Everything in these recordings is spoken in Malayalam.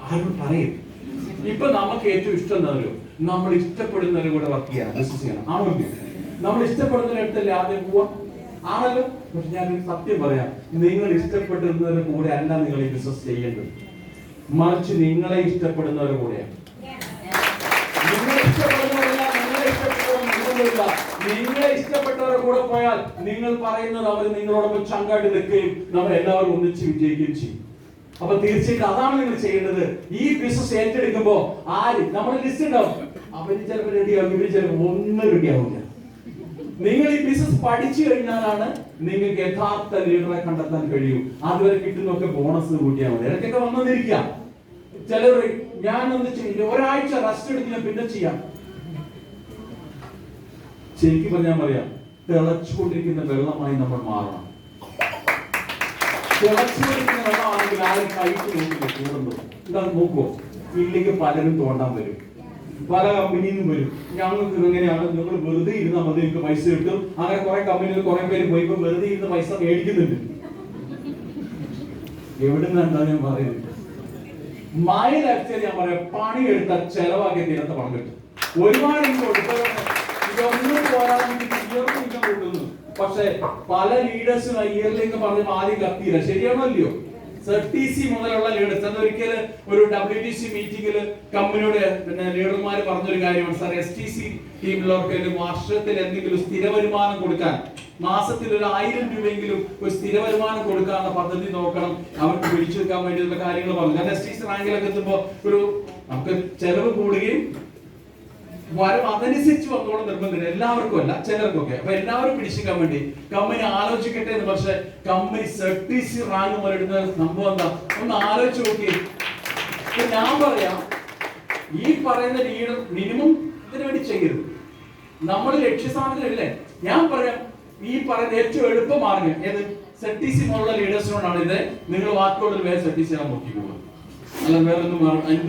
ആരും പറയും. ഇപ്പൊ നമുക്ക് ഏറ്റവും ഇഷ്ടം എന്താണല്ലോ, നമ്മൾ ഇഷ്ടപ്പെടുന്നവരെ കൂടെ വർക്ക് ചെയ്യണം, ബിസിനസ് ചെയ്യണം. ആണോ? നമ്മൾ ഇഷ്ടപ്പെടുന്നവരടുത്തല്ലേ ആദ്യം പോവാ, ആണല്ലോ. പക്ഷെ ഞാനൊരു സത്യം പറയാം, നിങ്ങൾ ഇഷ്ടപ്പെടുന്നവരുടെ കൂടെ അല്ല നിങ്ങൾ ഈ ബിസിനസ് ചെയ്യേണ്ടത്, മറിച്ച് നിങ്ങളെ ഇഷ്ടപ്പെടുന്നവരുടെ കൂടെയാണ്. നിങ്ങളെ ഇഷ്ടപ്പെടുന്നവരല്ല, നിങ്ങളെ ഇഷ്ടപ്പെട്ടവരുടെ കൂടെ പോയാൽ നിങ്ങൾ പറയുന്നത് അവർ നിങ്ങളോടൊപ്പം ചങ്കായിട്ട് നിൽക്കുകയും നമ്മൾ എല്ലാവരും ഒന്നിച്ച് വിജയിക്കുകയും ചെയ്യും. അപ്പൊ തീർച്ചയായിട്ടും അതാണ് നിങ്ങൾ ചെയ്യേണ്ടത്. ഈ ബിസിനസ് ഏറ്റെടുക്കുമ്പോ ആര് നമ്മുടെ ലിസ്റ്റ് ഉണ്ടാവും, അവര് ചിലപ്പോൾ റെഡിയാവും, ഇവര് ചിലപ്പോൾ ഒന്നും റെഡിയാവില്ല. നിങ്ങൾ ഈ ബിസിനസ് പഠിച്ചു കഴിഞ്ഞാലാണ് നിങ്ങൾക്ക് യഥാർത്ഥ ലീഡറെ കണ്ടെത്താൻ കഴിയൂ. അതുവരെ കിട്ടുന്നൊക്കെ ബോണസ് കൂട്ടിയാൽ മതി. ഇടയ്ക്കൊക്കെ വന്നിരിക്കാം. ചിലർ ഞാനൊന്ന് ചെയ്യില്ല, ഒരാഴ്ച റെസ്റ്റ് എടുത്ത് പിന്നെ ചെയ്യാം. ശരിക്കും പറഞ്ഞാൽ പറയാം, തിളച്ചുകൊണ്ടിരിക്കുന്ന വെള്ളമായി നമ്മൾ മാറണം. തിളച്ചുകൊണ്ടിരിക്കുന്ന വെള്ളമാണെങ്കിൽ ആരും കൈക്ക് നോക്കില്ല, കൂടുന്നു എന്താ നോക്കുവോ? ഇല്ലെങ്കിൽ പലരും തോണ്ടാൻ വരും, പല കമ്പനിയിൽ നിന്നും വരും. ഞങ്ങൾക്ക് ഇതെങ്ങനെയാണ്, നിങ്ങൾ വെറുതെ ഇരുന്നാൽ മതി, നിങ്ങൾക്ക് പൈസ കിട്ടും. അങ്ങനെ കുറെ കമ്പനികൾ കുറെ പേര് പോയി ഇപ്പൊ വെറുതെ ഇരുന്ന് പൈസ മേടിക്കുന്നുണ്ട്. എവിടെ നിന്നാ ഞാൻ പറയുന്നത്? മൈലടിച്ചാൽ ഞാൻ പറയാം, പണി എടുത്താൽ ചെലവാക്കിയ തീരത്തെ പണം കിട്ടും. ഒരുപാട് ഇതൊന്നും പോരാണെങ്കിൽ കിട്ടുന്നു. പക്ഷെ പല ലീഡേഴ്സും ഇയറിലേക്ക് പറഞ്ഞ ആദ്യം കത്തിയില്ല. ശരിയാണല്ലോ? ZTC മുതലുള്ള ലീഡേഴ്സ് അത് ഒരിക്കലും ഒരു WTC മീറ്റിംഗിൽ കമ്പനിയോട് ലീഡർമാർ പറഞ്ഞൊരു കാര്യമാണ്, സാർ STC ടീമിലുള്ളവർക്ക് വർഷത്തിൽ എന്തെങ്കിലും സ്ഥിര വരുമാനം കൊടുക്കാൻ, മാസത്തിൽ ഒരു 1000 രൂപയെങ്കിലും ഒരു സ്ഥിര വരുമാനം കൊടുക്കാനുള്ള പദ്ധതി നോക്കണം, അവർക്ക് പിടിച്ചു വെക്കാൻ വേണ്ടിയുള്ള കാര്യങ്ങൾ പറഞ്ഞു. കാരണം STC റാങ്കിലൊക്കെ എത്തുമ്പോൾ ഒരു നമുക്ക് ചെലവ് കൂടുകയും വരും അതനുസരിച്ച് വന്നോളം നിർബന്ധമില്ല, എല്ലാവർക്കും അല്ല, ചിലർക്കൊക്കെ. അപ്പൊ എല്ലാവരും പിടിച്ചിരിക്കാൻ വേണ്ടി കമ്പനി ആലോചിക്കട്ടെ എന്ന്. പക്ഷെ കമ്പനി ZTC റാങ്ക് മുതലെടുക്കുന്ന സംഭവം എന്താ ഒന്ന് ആലോചിച്ച് നോക്കി. ഞാൻ പറയാം, ഈ പറയുന്ന ലീഡർ മിനിമം ഇതിനു വേണ്ടി ചെയ്യരുത്. നമ്മൾ ലക്ഷ്യസ്ഥാനത്തിലല്ലേ. ഞാൻ പറയാം, ഈ പറയുന്ന ഏറ്റവും എളുപ്പമാർഗം ഏത്? ZTC മുതലുള്ള ലീഡേഴ്സിനോടാണ് ഇത്. നിങ്ങൾ വാക്കുകളിൽ വേറെ ZTC ആകാൻ നോക്കി പോകുക, അല്ല വേറെ ഒന്നും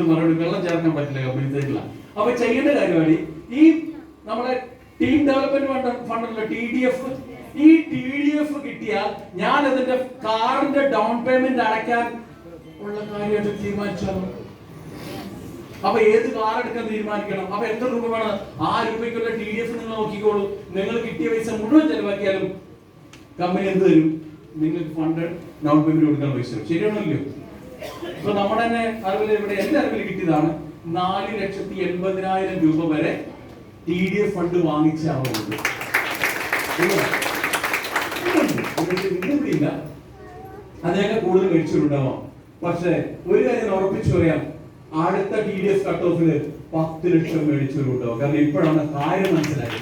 മറുപടി വെള്ളം ചേർക്കാൻ പറ്റില്ല കമ്പനിയില്ല. അപ്പൊ ചെയ്യേണ്ട കാര്യമാണ് ഈ നമ്മുടെ ടീം ഡെവലപ്മെന്റ് ഫണ്ടുള്ള TDF. ഈ TDF കിട്ടിയാൽ ഞാൻ അതിന്റെ കാറിന്റെ ഡൗൺ പേയ്മെന്റ് അടയ്ക്കാൻ ഉള്ള കാര്യമായിട്ട് തീരുമാനിച്ചാൽ, അപ്പൊ ഏത് കാർ എടുക്കാൻ തീരുമാനിക്കണം. അപ്പൊ എത്ര രൂപ വേണം? ആ രൂപയ്ക്കുള്ള TDF നിങ്ങൾ നോക്കിക്കോളൂ. നിങ്ങൾ കിട്ടിയ പൈസ മുഴുവൻ ചെലവാക്കിയാലും കമ്പനി എന്ത് തരും? നിങ്ങൾക്ക് ഫണ്ട് ഡൗൺ പേയ്മെന്റ് കൊടുക്കാൻ പൈസ. ശരിയാണല്ലോ? ഇപ്പൊ നമ്മുടെ തന്നെ അറിവിൽ, ഇവിടെ എന്റെ അറിവിൽ കിട്ടിയതാണ് 4,80,000 രൂപ വരെ TDF ഫണ്ട് വാങ്ങിച്ച ആളുണ്ട്. ഇല്ല, അതിനൊക്കെ കൂടുതൽ മേടിച്ചിട്ടുണ്ടാവാം. പക്ഷെ ഒരു കാര്യം ഉറപ്പിച്ചു പറയാം, അടുത്ത TDF കട്ട് ഓഫില് 10 ലക്ഷം മേടിച്ചിട്ടുണ്ടാവും. കാരണം ഇപ്പോഴാണ് കാര്യം മനസ്സിലായത്.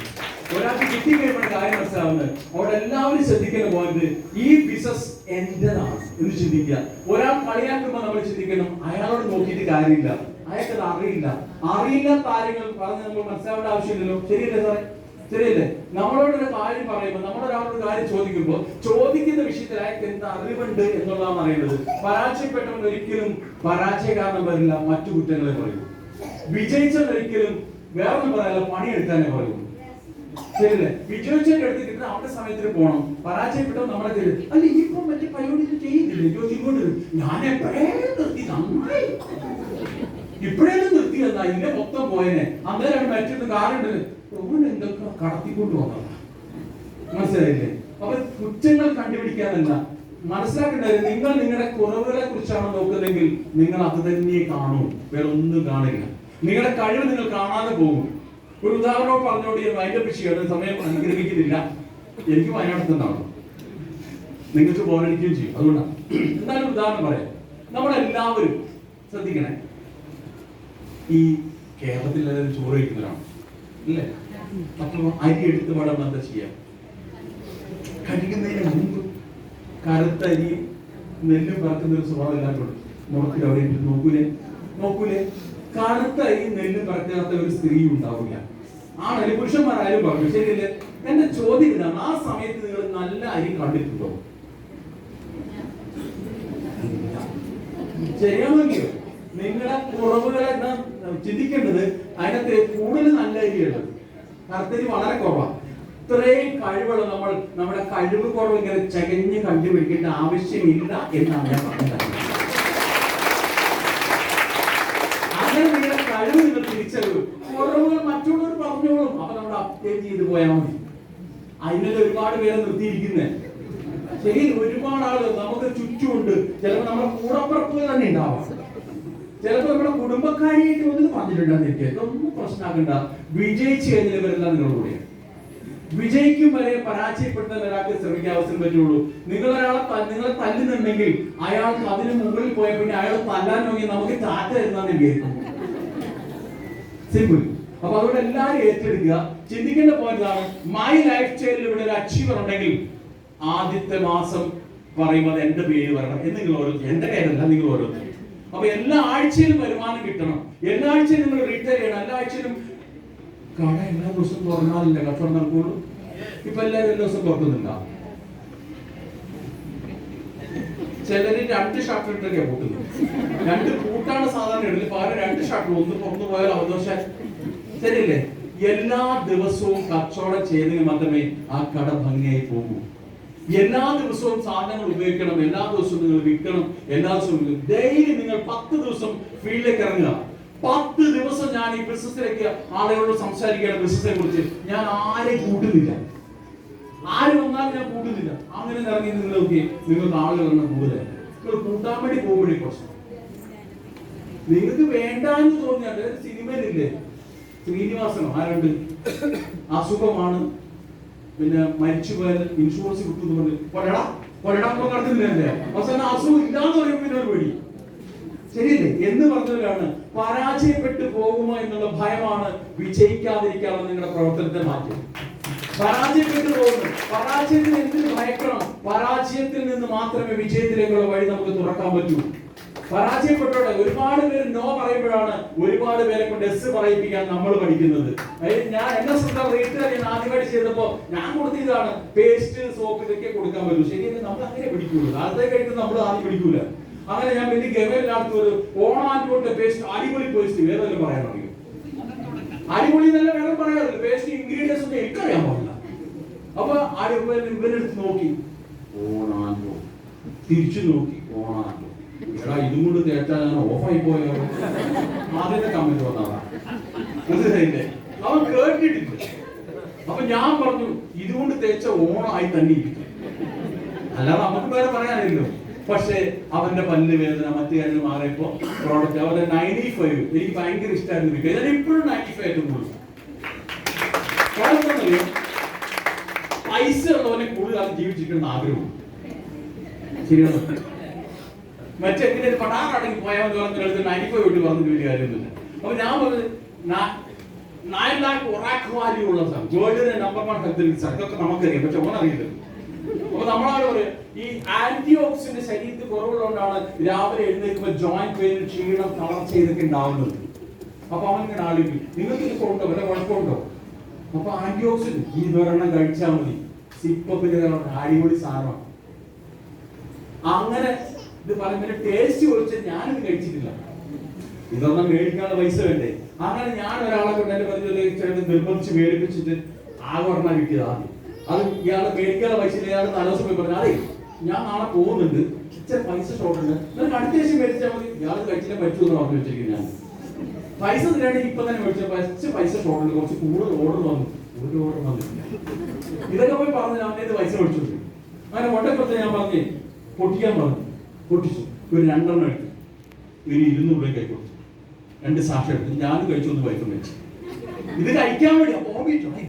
ഒരാൾക്ക് കിട്ടി കഴിയുമ്പോൾ കാര്യം മനസ്സിലാവുന്നത്. അവിടെ എല്ലാവരും ശ്രദ്ധിക്കുന്ന പോയിന്റ്, ഈ ബിസിനസ് എന്റേതാണ് എന്ന് ചിന്തിക്കുക. ഒരാൾ കളിയാക്കുമ്പോൾ നമ്മൾ ചിന്തിക്കണം, അയാളോട് നോക്കിയിട്ട് കാര്യമില്ല, അയാൾക്കത് അറിയില്ലാത്ത കാര്യങ്ങൾ പറഞ്ഞ് നമ്മൾ മനസ്സിലാവേണ്ട ആവശ്യമില്ലല്ലോ. ശരിയല്ലേ സാറേ? ശരിയല്ലേ? നമ്മളോടൊരു കാര്യം പറയുമ്പോൾ, നമ്മളൊരാളോട് കാര്യം ചോദിക്കുമ്പോൾ ചോദിക്കുന്ന വിഷയത്തിൽ അയാൾക്ക് എന്ത് അറിവുണ്ട് എന്നുള്ളതാണ് അറിയേണ്ടത്. പരാജയപ്പെട്ടവൻ ഒരിക്കലും പരാജയ കാരണം വരില്ല, മറ്റു കുറ്റങ്ങളെ പറയൂ. വിജയിച്ചവൻ ഒരിക്കലും വേറൊന്നും പറയാല്ല, പണിയെടുക്കാനേ പറയൂ. ശരിയല്ലേ? വിജയിച്ചവന്റെ അടുത്ത് കിട്ടുന്ന അവരുടെ സമയത്തിന് പോകണം. പരാജയപ്പെട്ടവൻ നമ്മളെ തരും, അല്ല ഇപ്പൊ മറ്റേ പരിപാടി ചെയ്യുന്നില്ലേ ചോദിക്കൊണ്ട്, ഞാൻ എപ്പോഴേ നിർത്തി, നന്നായി ഇപ്പോഴേലും നിർത്തി തന്നാ ഇതിന്റെ മൊത്തം പോയനെ. അന്നേരം മറ്റൊരു കാറുണ്ട്, എന്തൊക്കെ കടത്തിക്കൊണ്ട് വന്നതാ. മനസ്സിലായില്ലേ? അപ്പൊ കുറ്റങ്ങൾ കണ്ടുപിടിക്കാനല്ല, മനസ്സിലാക്കേണ്ടത് നിങ്ങൾ നിങ്ങളുടെ കുറവുകളെ കുറിച്ചാണ് നോക്കുന്നതെങ്കിൽ നിങ്ങൾ അത് തന്നെ കാണൂ, വേറെ ഒന്നും കാണില്ല. നിങ്ങളുടെ കഴിവ് നിങ്ങൾ കാണാതെ പോകും. ഒരു ഉദാഹരണം പറഞ്ഞോട് അതിന്റെ വിഷയമാണ്, സമയം അനുഗ്രഹിക്കുന്നില്ല. എനിക്ക് വയനാട്ടിൽ നിങ്ങൾക്ക് പോകാനിരിക്കുകയും ചെയ്യും, അതുകൊണ്ടാണ്. എന്നാലും ഉദാഹരണം പറയാം. നമ്മളെല്ലാവരും ശ്രദ്ധിക്കണേ, ഈ കേരളത്തിൽ എല്ലാവരും ചോറ് കഴിക്കുന്നവരാണ് അല്ലേ? അപ്പൊ അരി എടുത്ത് പാടാൻ എന്താ ചെയ്യാം? കഴിക്കുന്നതിന് മുമ്പ് കറുത്ത അരി നെല്ലും പറക്കുന്ന ഒരു സ്വഭാവം എല്ലാവരും മുളത്തിൽ അവിടെ നോക്കൂലേ? കറുത്ത അരി നെല്ലും പറക്കാത്ത ഒരു സ്ത്രീ ഉണ്ടാവില്ല. ആണല്ലേ? പുരുഷന്മാരായാലും പറഞ്ഞു. ശരിയല്ലേ? എന്റെ ചോദ്യം ഇതാണ്, ആ സമയത്ത് നിങ്ങൾ നല്ല അരി കണ്ടിട്ടുണ്ടോ? ശരിയാണെങ്കിലോ? നിങ്ങളുടെ കുറവുകളെ ചിന്തിക്കേണ്ടത്, അതിനകത്ത് കൂടുതൽ നല്ല അരിയുള്ളത്, കറുത്തരി വളരെ കുറവാണ്. ഇത്രയും കഴിവുള്ള നമ്മൾ നമ്മുടെ കഴിവ് കുറവ് ഇങ്ങനെ ചകഞ്ഞ് കണ്ടുപിടിക്കേണ്ട ആവശ്യമില്ല എന്നാണ് ഞാൻ പറഞ്ഞത്. തിരിച്ചറിവ്. കുറവുകൾ മറ്റുള്ളവർ പറഞ്ഞോളും, അപ്പൊ നമ്മൾ അപ്ഡേറ്റ് ചെയ്ത് പോയാൽ മതി. അതിനൊക്കെ ഒരുപാട് പേരെ നിർത്തിയിരിക്കുന്നേ. ശരി, ഒരുപാട് ആളുകൾ നമുക്ക് ചുറ്റുമുണ്ട്. ചിലപ്പോൾ നമ്മുടെ കൂടപ്പുറപ്പുകൾ തന്നെ ഉണ്ടാവാം, ചിലപ്പോൾ നമ്മുടെ കുടുംബക്കാരിയായിട്ട് ഒന്നും പറഞ്ഞിട്ടുണ്ടെന്നിരിക്കുക. ഇതൊന്നും പ്രശ്നമാക്കണ്ട. വിജയിച്ചു കഴിഞ്ഞാൽ ഇവരെല്ലാം നിങ്ങളുടെ കൂടെയാണ്. വിജയിക്കും വരെ പരാജയപ്പെടുന്ന ഒരാൾക്ക് ശ്രമിക്കാൻ അവസരം പറ്റുള്ളൂ. നിങ്ങളെ തല്ലുന്നുണ്ടെങ്കിൽ അയാൾക്ക് അതിന് മുകളിൽ പോയ പിന്നെ അയാൾ തല്ലാൻ നോക്കി നമുക്ക് ടാറ്റ തരുന്നതെന്ന് കേൾക്കും. സിമ്പിൾ. അപ്പൊ അതുകൊണ്ട് എല്ലാവരും ഏറ്റെടുക്കുക. ചിന്തിക്കേണ്ട പോയിന്റാണ്, മൈ ലൈഫ് സ്റ്റൈലിൽ ഇവിടെ ഒരു അച്ചീവർ ഉണ്ടെങ്കിൽ ആദ്യത്തെ മാസം പറയുമ്പോൾ എന്റെ പേര് വരണം എന്ന് നിങ്ങൾ ഓരോരുത്തർ, എന്റെ പേരല്ല, നിങ്ങൾ ഓരോരുത്തർ. അപ്പൊ എല്ലാ ആഴ്ചയിലും വരുമാനം കിട്ടണം. എല്ലാ ആഴ്ചയിലും നിങ്ങൾ റിട്ടയർ ചെയ്യണം. എല്ലാ ആഴ്ചയിലും കട എല്ലാ ദിവസവും തുറന്നാലില്ല കച്ചവടം നടക്കുള്ളൂ. ഇപ്പൊ എല്ലാവരും എല്ലാ ദിവസം തുറക്കുന്നില്ല. ചിലര് 2 ഷർട്ട് ഇട്ടൊക്കെയാ കൂട്ടുന്നത്. 2 കൂട്ടാണ് സാധാരണ ഇടല്, പകരം 2 ഷർട്ട് ഒന്ന് പുറത്തു പോയാൽ അവദോഷം. ശരിയല്ലേ? എല്ലാ ദിവസവും കച്ചവടം ചെയ്തെങ്കിൽ മാത്രമേ ആ കട ഭംഗിയായി പോകൂ. എല്ലാ ദിവസവും സാധനങ്ങൾ ഉപയോഗിക്കണം, എല്ലാ ദിവസവും നിങ്ങൾ വിൽക്കണം, എല്ലാ ദിവസവും ഡെയിലി നിങ്ങൾ 10 ദിവസം ഫീൽഡിലേക്ക് ഇറങ്ങുക. 10 ദിവസം ഞാൻ ഈ ബിസിനസ്സിലേക്ക് ആളുകളോട് സംസാരിക്കുകയാണ്. ബിസിനസിനെ കുറിച്ച് ഞാൻ ആരെയും കൂട്ടുന്നില്ല, ആര് വന്നാലും ഞാൻ കൂട്ടുന്നില്ല. അങ്ങനെ ഇറങ്ങി നിങ്ങൾക്ക് ആളുകളെണ്ണം കൂടുതൽ. നിങ്ങൾ കൂട്ടാൻ വേണ്ടി പോകുമ്പോഴേ പ്രശ്നം. നിങ്ങൾക്ക് വേണ്ടാന്ന് തോന്നിയാൽ സിനിമയിലില്ലേ ശ്രീനിവാസനോ ആരുണ്ട്, അസുഖമാണ്, പിന്നെ മരിച്ചു പോയാൽ ഇൻഷുറൻസ് കിട്ടുമെന്ന് പറഞ്ഞ് നടത്തുന്നില്ലേ. അവസാനം അസുഖം ഇല്ലാന്ന് പറയുമ്പോൾ പിന്നെ ഒരു പേടി. ശരിയല്ലേ? എന്ന് പറഞ്ഞവരാണ് പരാജയപ്പെട്ടു പോകുമോ എന്നുള്ള ഭയമാണ് വിജയിക്കാതിരിക്കാനുള്ള നിങ്ങളുടെ പ്രവർത്തനത്തെ മാറ്റം. പരാജയപ്പെട്ടു പോകുന്നു. പരാജയത്തിന് എന്തിനു ഭയക്കണം? പരാജയത്തിൽ നിന്ന് മാത്രമേ വിജയത്തിലേക്കുള്ള വഴി നമുക്ക് തുറക്കാൻ പറ്റൂ. പരാജയപ്പെട്ടോടെ ഒരുപാട് പേര് നോ പറയുമ്പോഴാണ് ഒരുപാട് പേരെ കൊണ്ട് എസ് പറയിപ്പിക്കാൻ നമ്മൾ പഠിക്കുന്നത്. ഞാൻ എന്നെ സ്വന്തം റേറ്റ് ഞാൻ ആദ്യമായിട്ട് ചെയ്തപ്പോ ഞാൻ കൊടുത്തതാണ് പേസ്റ്റ്, സോപ്പ്, ഇതൊക്കെ കൊടുക്കാൻ പറ്റൂ. ശരിയല്ലേ? നമ്മൾ അങ്ങനെ പിടിക്കൂല. ആദ്യത്തെ കഴിക്കുന്നത് നമ്മൾ ആദ്യം പിടിക്കൂല. അങ്ങനെ ഞാൻ വലിയ ഗവയിലാത്ത ഒരു ഓണാൻഡ് പേസ്റ്റ്, അടിപൊളി പേസ്റ്റ്, വേറെ പറയാൻ അറിയും. അടിപൊളി എന്നല്ല വേറെ പറയാറില്ല. പേസ്റ്റ് ഇൻഗ്രീഡിയൻസ് ഒന്നും എനിക്കറിയാൻ പാടില്ല. അപ്പൊ ഇവരെടുത്ത് നോക്കി ഓണാൻഡോ, തിരിച്ചു നോക്കി ഓണാൻഡോ. എടാ ഇതും കൊണ്ട് തേച്ചാൽ ഞാൻ ഓഫായി പോയോ? ആദ്യത്തെ കമന്റ് വന്നതാ. മനസ്സിലായില്ലേ? അവൻ കേട്ടിട്ടില്ല. അപ്പൊ ഞാൻ പറഞ്ഞു ഇതുകൊണ്ട് തേച്ച ഓണമായി തന്നെ ഇരിക്കും, അല്ലാതെ നമുക്ക് വേറെ പറയാനില്ലല്ലോ. പക്ഷെ അവന്റെ പല്ല് വേദന മറ്റു കാര്യം മാറിയപ്പോ പ്രോഡക്റ്റ് അവരുടെ 95 എനിക്ക് ഭയങ്കര ഇഷ്ടമായിരുന്നു. ഞാൻ ഇപ്പോഴും 95 ഏറ്റവും കൂടുതൽ. പൈസ ഉള്ളവനെ കൂടുതൽ ജീവിച്ചിരിക്കുന്ന ആഗ്രഹവും. ശരിയാണ്. മറ്റെങ്ങനെ പടാറടങ്ങി പോയാൽ 95 വിട്ട് പറഞ്ഞിട്ട് വലിയ കാര്യമൊന്നുമില്ല. അപ്പൊ ഞാൻ പറഞ്ഞത് 9 lakh ഒറാക്ക് വാല്യൂ ഉള്ള സാധനം, വേൾഡിലെ നമ്പർ 1 ഹെൽത്ത് ഇതൊക്കെ നമുക്കറിയാം, പക്ഷെ ഓണറിയില്ല. അപ്പൊ നമ്മളാണ് പറയാം ഈ ആന്റി ഓക്സിഡന്റ് ശരീരത്തിൽ കുറവുള്ളതുകൊണ്ടാണ് രാവിലെ എഴുന്നേൽക്കുമ്പോൾ ജോയിന്റ് പെയിൻ, ക്ഷീണം, തളർച്ച ഇതൊക്കെ ഉണ്ടാവുന്നത്. അപ്പൊ അവൻ ഇങ്ങനെ ആലോചിക്കും നിങ്ങൾക്ക് ഇത് കൊണ്ടോ വല്ല കുഴപ്പമുണ്ടോ? അപ്പൊ ആന്റി ഓക്സിഡന്റ് ഈ ഒരെണ്ണം കഴിച്ചാൽ മതി. സിപ്പപ്പിന്റെ അടിപൊളി സാധനമാണ്. അങ്ങനെ ഇത് പറയുമ്പോൾ ടേസ്റ്റ് ചോദിച്ചാൽ ഞാനിത് കഴിച്ചിട്ടില്ല. ഇതൊന്നും മേടിക്കാനുള്ള പൈസ വേണ്ടേ? അങ്ങനെ ഞാൻ ഒരാളെ കൊണ്ട് എന്റെ പരിചയം നിർബന്ധിച്ച് മേടിപ്പിച്ചിട്ട് ആകെ ഒരെണ്ണം കിട്ടിയത് ആദ്യം. അത് ഇയാളെ മേടിക്കാനുള്ള പൈസ ഇയാൾ തലേദിവസം പോയി പറഞ്ഞു അതെ ഞാൻ നാളെ പോകുന്നുണ്ട്, ഇച്ചിരി പൈസ ഷോർട്ട് ഉണ്ട്, നിങ്ങൾക്ക് അടുത്ത ദിവസം മേടിച്ചാൽ മതി. ഇയാൾ കഴിച്ചിട്ട് പറ്റുമെന്ന് പറഞ്ഞു വെച്ചിരിക്കും. ഞാൻ പൈസ തരാണ്ട് ഇപ്പൊ തന്നെ മേടിച്ച പൈസ ഷോർട്ട് ഉണ്ട്, കുറച്ച് കൂടുതൽ ഓർഡർ വന്നു. ഒരു ഓർഡർ വന്നിട്ടില്ല. ഇതൊക്കെ പോയി പറഞ്ഞു ഞാൻ പൈസ മേടിച്ചു. അങ്ങനെ ഒട്ടപ്പുറത്ത് ഞാൻ പറഞ്ഞു പൊട്ടിക്കാൻ പറഞ്ഞു. പൊട്ടിച്ചു. ഒരു 2 എണ്ണം എടുത്തു. ഇനി 200 രൂപ കൈ കൊടുത്തു. 2 സാക്ഷി എടുത്തു. ഞാനും കഴിച്ചു, 1 വൈഫും കഴിച്ചു. ഇത് കഴിക്കാൻ വേണ്ടി